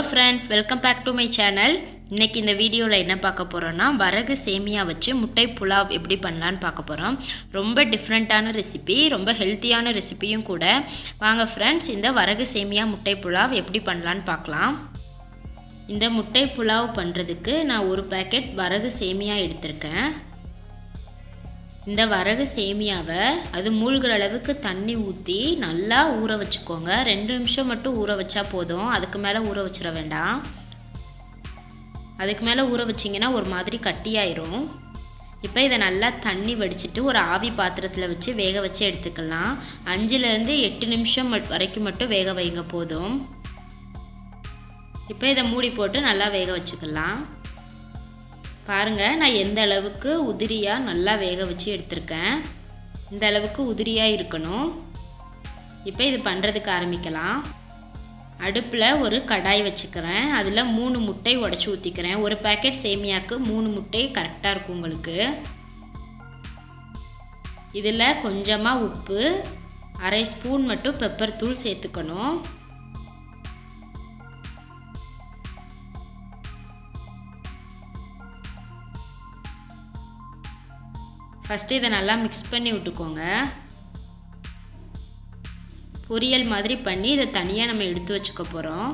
Friends, welcome back to my channel. இன்றைக்கி இந்த வீடியோவில் என்ன பார்க்க போகிறோன்னா, வரகு சேமியா வச்சு முட்டை புலாவ் எப்படி பண்ணலான்னு பார்க்க போகிறோம். ரொம்ப டிஃப்ரெண்ட்டான ரெசிபி, ரொம்ப ஹெல்த்தியான ரெசிபியும் கூட. வாங்க ஃப்ரெண்ட்ஸ், இந்த வரகு சேமியா முட்டை புலாவ் எப்படி பண்ணலான்னு பார்க்கலாம். இந்த முட்டை புலாவ் பண்ணுறதுக்கு நான் ஒரு பேக்கெட் வரகு சேமியா எடுத்திருக்கேன். இந்த வரகு சேமியாவை அது மூழ்கிற அளவுக்கு தண்ணி ஊற்றி நல்லா ஊற வச்சுக்கோங்க. 2 நிமிஷம் மட்டும் ஊற வச்சா போதும், அதுக்கு மேலே ஊற வச்சிட வேண்டாம். அதுக்கு மேலே ஊற வச்சிங்கன்னா ஒரு மாதிரி கட்டியாயிரும். இப்போ இதை நல்லா தண்ணி வடிச்சிட்டு ஒரு ஆவி பாத்திரத்தில் வச்சு வேக வச்சு எடுத்துக்கலாம். 5லேருந்து 8 நிமிஷம் வரைக்கும் மட்டும் வேக வைங்க போதும். இப்போ இதை மூடி போட்டு நல்லா வேக வச்சுக்கலாம். பாருங்கள், நான் எந்த அளவுக்கு உதிரியாக நல்லா வேக வச்சு எடுத்திருக்கேன். இந்த அளவுக்கு உதிரியாக இருக்கணும். இப்போ இது பண்ணுறதுக்கு ஆரம்பிக்கலாம். அடுப்பில் ஒரு கடாய் வச்சுக்கிறேன். அதில் 3 முட்டை உடச்சி ஊற்றிக்கிறேன். ஒரு பேக்கெட் சேமியாவுக்கு 3 முட்டை கரெக்டாக இருக்கும் உங்களுக்கு. இதில் கொஞ்சமாக உப்பு, 1/2 ஸ்பூன் மட்டும் பெப்பர் தூள் சேர்த்துக்கணும். ஃபஸ்ட்டு இதை நல்லா மிக்ஸ் பண்ணி விட்டுக்கோங்க. பொரியல் மாதிரி பண்ணி இதை தனியாக நம்ம எடுத்து வச்சுக்க போகிறோம்.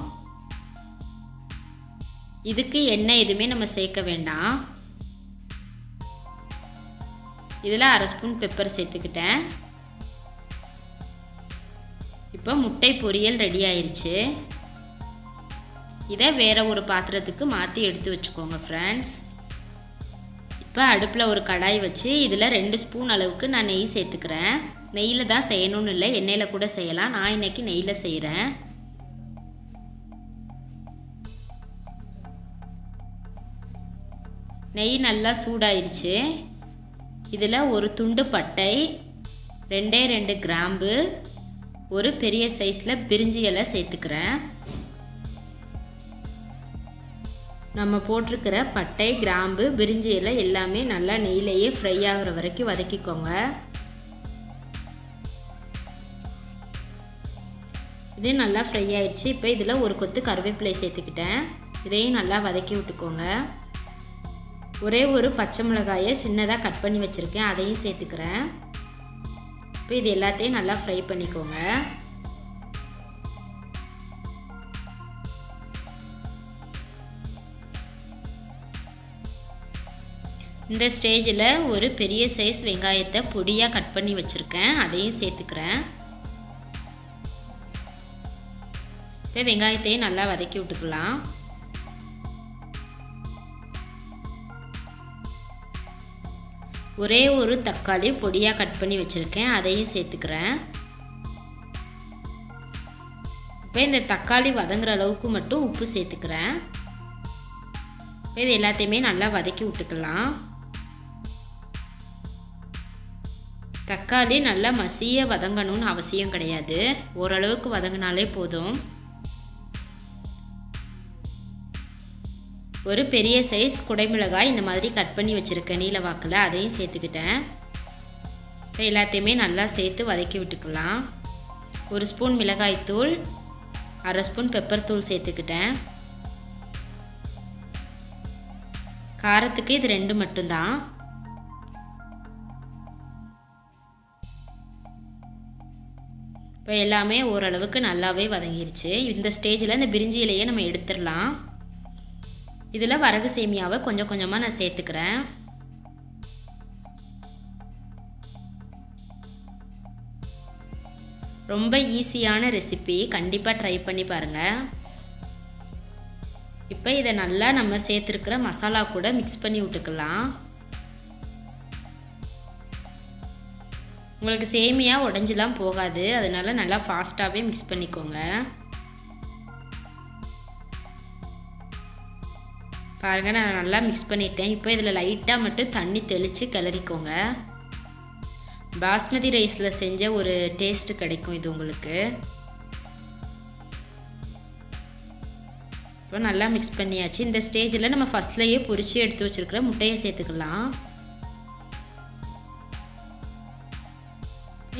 இதுக்கு எண்ணெய் எதுவுமே நம்ம சேர்க்க வேண்டாம். இதில் 1/2 ஸ்பூன் பெப்பர் சேர்த்துக்கிட்டேன். இப்போ முட்டை பொரியல் ரெடி ஆயிடுச்சு. இதை வேறு ஒரு பாத்திரத்துக்கு மாற்றி எடுத்து வச்சுக்கோங்க ஃப்ரெண்ட்ஸ். இப்போ அடுப்பில் ஒரு கடாய் வச்சு இதில் 2 ஸ்பூன் அளவுக்கு நான் நெய் சேர்த்துக்கிறேன். நெய்யில் தான் செய்யணும்னு இல்லை, எண்ணெயில் கூட செய்யலாம். நான் இன்றைக்கி நெய்யில் செய்கிறேன். நெய் நல்லா சூடாயிருச்சு. இதில் ஒரு துண்டு பட்டை, 2 கிராம்பு, ஒரு பெரிய சைஸில் பிரிஞ்சி இலை சேர்த்துக்கிறேன். நம்ம போட்டிருக்கிற பட்டை, கிராம்பு, பிரிஞ்சி இலை எல்லாமே நல்லா நெய்யிலேயே ஃப்ரை ஆகிற வரைக்கும் வதக்கிக்கோங்க. இது நல்லா ஃப்ரை ஆயிடுச்சு. இப்போ இதில் ஒரு கொத்து கருவேப்பிலை சேர்த்துக்கிட்டேன். இதையும் நல்லா வதக்கி விட்டுக்கோங்க. ஒரே ஒரு பச்சை மிளகாயை சின்னதாக கட் பண்ணி வச்சுருக்கேன், அதையும் சேர்த்துக்கிறேன். இப்போ இது எல்லாத்தையும் நல்லா ஃப்ரை பண்ணிக்கோங்க. இந்த ஸ்டேஜில் ஒரு பெரிய சைஸ் வெங்காயத்தை பொடியாக கட் பண்ணி வச்சுருக்கேன், அதையும் சேர்த்துக்கிறேன். இப்போ வெங்காயத்தையும் நல்லா வதக்கி விட்டுக்கலாம். ஒரே ஒரு தக்காளி பொடியாக கட் பண்ணி வச்சுருக்கேன், அதையும் சேர்த்துக்கிறேன். இப்போ இந்த தக்காளி வதங்குற அளவுக்கு மட்டும் உப்பு சேர்த்துக்கிறேன். இப்போ இது எல்லாத்தையுமே நல்லா வதக்கி விட்டுக்கலாம். தக்காளி நல்லா மசிய வதங்கணும்னு அவசியம் கிடையாது, ஓரளவுக்கு வதங்கினாலே போதும். ஒரு பெரிய சைஸ் குடைமிளகாய் இந்த மாதிரி கட் பண்ணி வச்சுருக்கேன் நீல வாக்கில், அதையும் சேர்த்துக்கிட்டேன். இப்போ எல்லாத்தையுமே நல்லா சேர்த்து வதக்கி விட்டுக்கலாம். 1 ஸ்பூன் மிளகாய்த்தூள், 1/2 ஸ்பூன் பெப்பர் தூள் சேர்த்துக்கிட்டேன். காரத்துக்கு இது 2 மட்டும்தான். இப்போ எல்லாமே ஓரளவுக்கு நல்லாவே வதங்கிருச்சு. இந்த ஸ்டேஜில் இந்த பிரிஞ்சி இலையை நம்ம எடுத்துடலாம். இதில் வரகு சேமியாவை கொஞ்சம் கொஞ்சமாக நான் சேர்த்துக்கிறேன். ரொம்ப ஈஸியான ரெசிபி, கண்டிப்பாக ட்ரை பண்ணி பாருங்கள். இப்போ இதை நல்லா நம்ம சேர்த்துருக்கிற மசாலா கூட மிக்ஸ் பண்ணி விட்டுக்கலாம். உங்களுக்கு சேமியா உடஞ்செலாம் போகாது, அதனால் நல்லா ஃபாஸ்ட்டாகவே மிக்ஸ் பண்ணிக்கோங்க. பாருங்கள், நான் நல்லா மிக்ஸ் பண்ணிட்டேன். இப்போ இதில் லைட்டாக மட்டும் தண்ணி தெளித்து கிளறிக்கோங்க. பாஸ்மதி ரைஸில் செஞ்ச ஒரு டேஸ்ட்டு கிடைக்கும் இது உங்களுக்கு. இப்போ நல்லா மிக்ஸ் பண்ணியாச்சு. இந்த ஸ்டேஜில் நம்ம ஃபஸ்ட்லேயே பொரிச்சு எடுத்து வச்சுருக்கிற முட்டையை சேர்த்துக்கலாம்.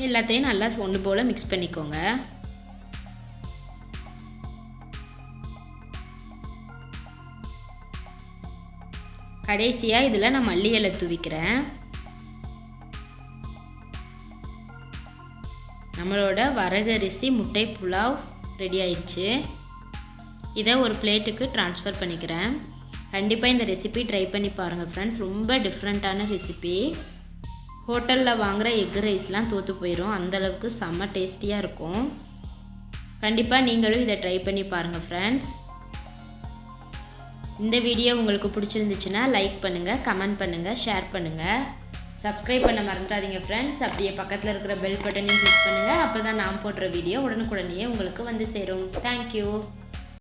எல்லாத்தையும் நல்லா ஒன்று போல் மிக்ஸ் பண்ணிக்கோங்க. கடைசியாக இதில் நான் மல்லி இலை தூவிக்கிறேன். நம்மளோட வரகரிசி முட்டை புலாவ் ரெடி ஆயிடுச்சு. இதை ஒரு பிளேட்டுக்கு ட்ரான்ஸ்ஃபர் பண்ணிக்கிறேன். கண்டிப்பாக இந்த ரெசிபி ட்ரை பண்ணி பாருங்கள் ஃப்ரெண்ட்ஸ். ரொம்ப டிஃப்ரெண்ட்டான ரெசிபி. ஹோட்டலில் வாங்குகிற எக் ரைஸ்லாம் தோற்று போயிடும், அந்தளவுக்கு செம்ம டேஸ்டியாக இருக்கும். கண்டிப்பாக நீங்களும் இதை ட்ரை பண்ணி பாருங்கள் ஃப்ரெண்ட்ஸ். இந்த வீடியோ உங்களுக்கு பிடிச்சிருந்துச்சுன்னா லைக் பண்ணுங்கள், கமெண்ட் பண்ணுங்கள், ஷேர் பண்ணுங்கள். சப்ஸ்கிரைப் பண்ண மறந்துடாதீங்க ஃப்ரெண்ட்ஸ். அப்படியே பக்கத்தில் இருக்கிற பெல் பட்டனையும் கிளிக் பண்ணுங்கள். அப்போ தான் நான் போடுற வீடியோ உடனுக்குடனே உங்களுக்கு வந்து சேரும். தேங்க்யூ.